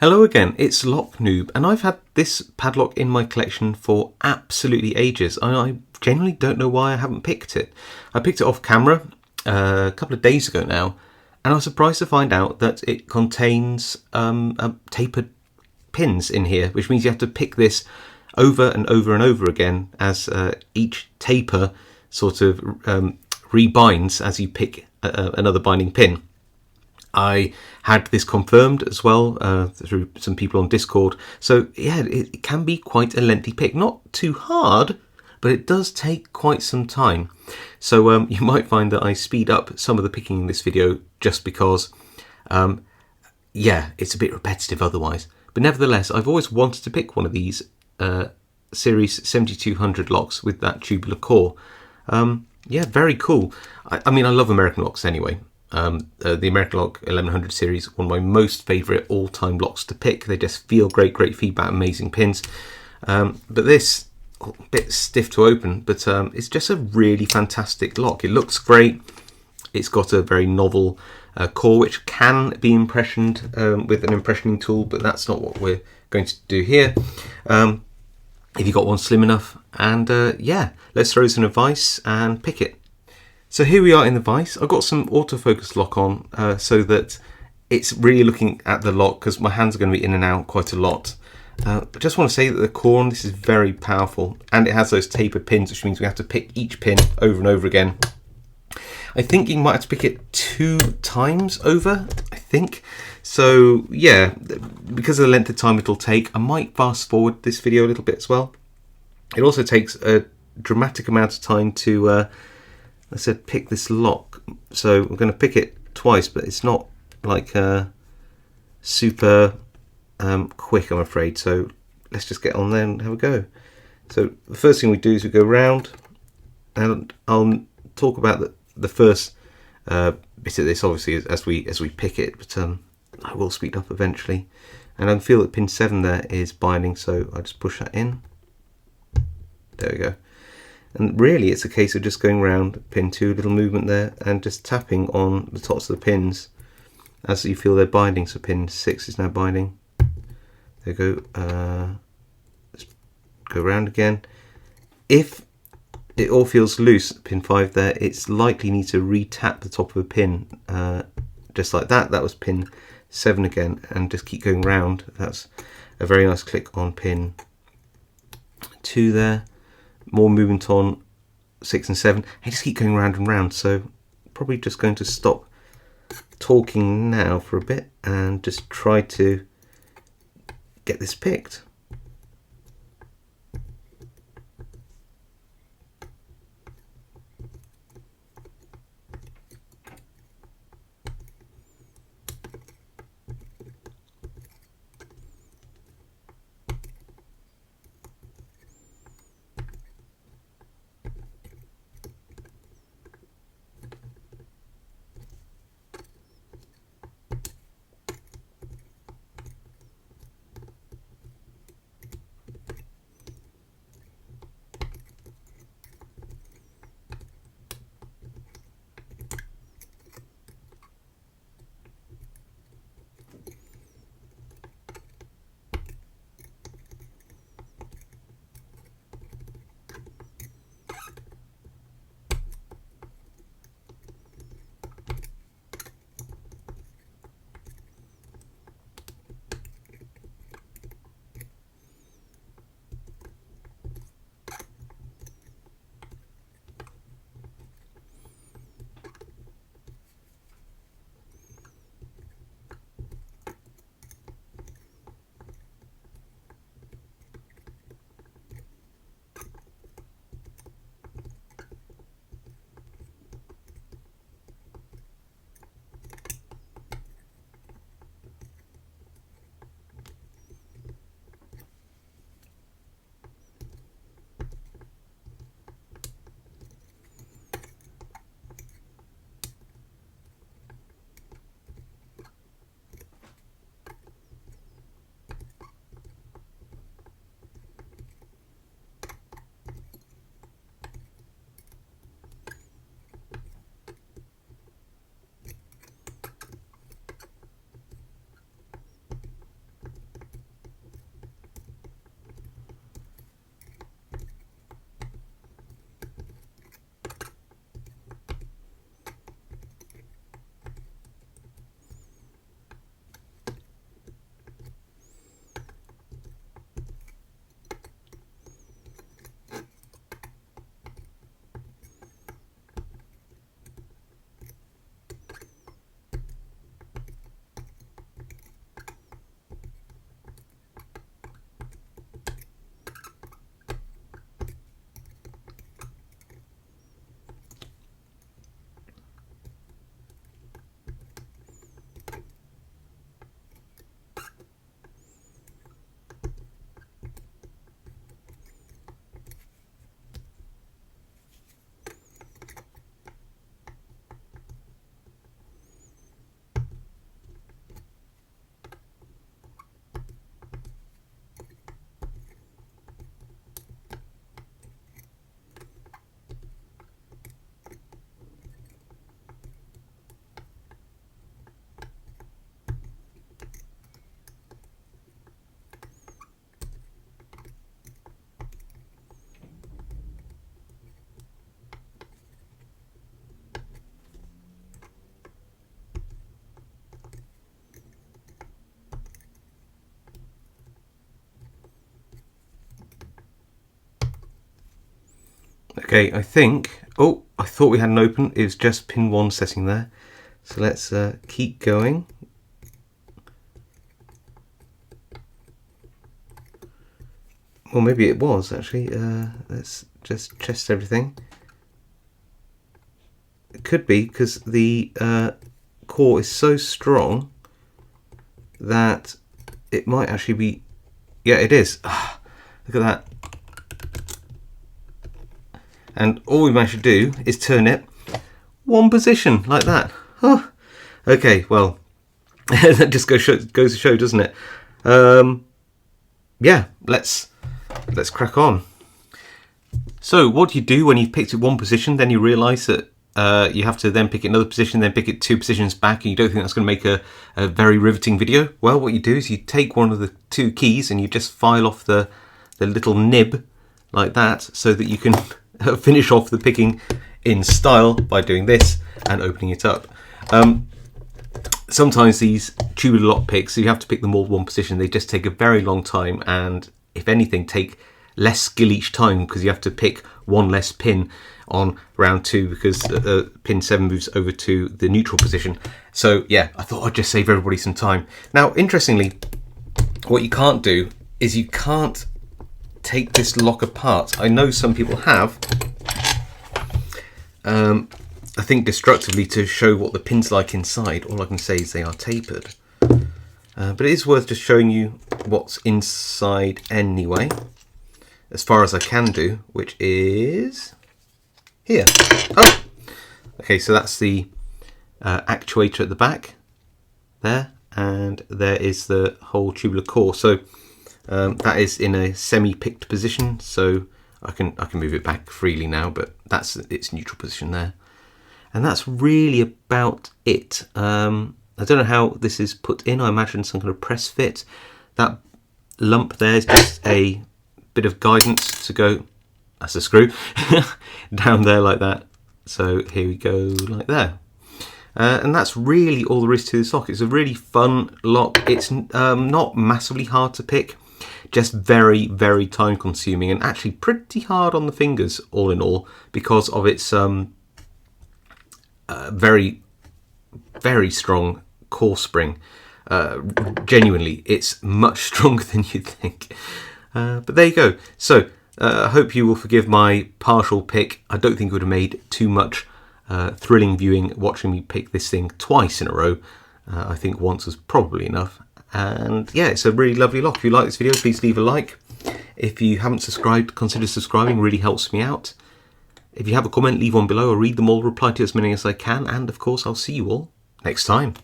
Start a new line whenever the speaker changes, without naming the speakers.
Hello again, it's Lock Noob, and I've had this padlock in my collection for absolutely ages. I genuinely don't know why I haven't picked it. I picked it off camera a couple of days ago now, and I was surprised to find out that it contains tapered pins in here, which means you have to pick this over and over and over again as each taper sort of rebinds as you pick another binding pin. I had this confirmed as well through some people on Discord. So yeah, it can be quite a lengthy pick. Not too hard, but it does take quite some time. So you might find that I speed up some of the picking in this video just because, yeah, it's a bit repetitive otherwise. But nevertheless, I've always wanted to pick one of these Series 7200 locks with that tubular core. Yeah, very cool. I mean, I love American locks anyway. The American Lock 1100 series, one of my most favourite all-time locks to pick. They just feel great feedback, amazing pins. But this, a bit stiff to open, but it's just a really fantastic lock. It looks great. It's got a very novel core, which can be impressioned with an impressioning tool, but that's not what we're going to do here. If you've got one slim enough, and yeah, let's throw this in a vise and pick it. So here we are in the vise. I've got some autofocus lock on so that it's really looking at the lock because my hands are going to be in and out quite a lot. I just want to say that the core on this is very powerful, and it has those tapered pins, which means we have to pick each pin over and over again. I think you might have to pick it 2 times over, I think. So yeah, because of the length of time it'll take, I might fast forward this video a little bit as well. It also takes a dramatic amount of time to I said pick this lock, so we're going to pick it twice, but it's not like super quick, I'm afraid. So let's just get on there and have a go. So the first thing we do is we go round, and I'll talk about the first bit of this obviously as we pick it, but I will speed up eventually. And I can feel that pin 7 there is binding, so I just push that in. There we go. And really it's a case of just going round pin 2, little movement there, and just tapping on the tops of the pins as you feel they're binding. So pin 6 is now binding. There you go. Let's go round again. If it all feels loose, pin 5 there, it's likely you need to re-tap the top of a pin just like that. That was pin 7 again, and just keep going round. That's a very nice click on pin 2 there. More movement on 6 and 7. I just keep going round and round, so probably just going to stop talking now for a bit and just try to get this picked. Okay, I think, oh, I thought we had an open. It was just pin 1 setting there. So let's keep going. Or maybe it was actually. Let's just test everything. It could be because the core is so strong that it might actually be. Yeah, it is. Ah, look at that. And all we managed to do is turn it 1 position like that. Oh, okay, well, that just goes to show, doesn't it? Yeah, let's crack on. So what do you do when you've picked it 1 position, then you realise that you have to then pick it another position, then pick it 2 positions back, and you don't think that's going to make a very riveting video? Well, what you do is you take one of the 2 keys and you just file off the little nib like that, so that you can finish off the picking in style by doing this and opening it up. Sometimes these tubular lock picks, you have to pick them all 1 position. They just take a very long time, and if anything, take less skill each time, because you have to pick 1 less pin on round 2, because pin 7 moves over to the neutral position. So yeah, I thought I'd just save everybody some time. Now, interestingly, what you can't do is you can't take this lock apart. I know some people have. I think destructively, to show what the pin's like inside. All I can say is they are tapered. But it is worth just showing you what's inside anyway, as far as I can do, which is here. Oh, okay, so that's the actuator at the back there, and there is the whole tubular core. So that is in a semi-picked position, so I can move it back freely now, but that's its neutral position there. And that's really about it. I don't know how this is put in. I imagine some kind of press fit. That lump there is just a bit of guidance to go, that's a screw, down there like that. So here we go, like there. And that's really all there is to this lock. It's a really fun lock. It's not massively hard to pick, just very, very time consuming, and actually pretty hard on the fingers all in all, because of its very, very strong core spring. Genuinely, it's much stronger than you'd think. But there you go. So I hope you will forgive my partial pick. I don't think it would have made too much thrilling viewing watching me pick this thing twice in a row. I think once was probably enough. And yeah, it's a really lovely lock. If you like this video, please leave a like. If you haven't subscribed, consider subscribing, really helps me out. If you have a comment, leave one below. I'll read them all, reply to as many as I can, and of course I'll see you all next time.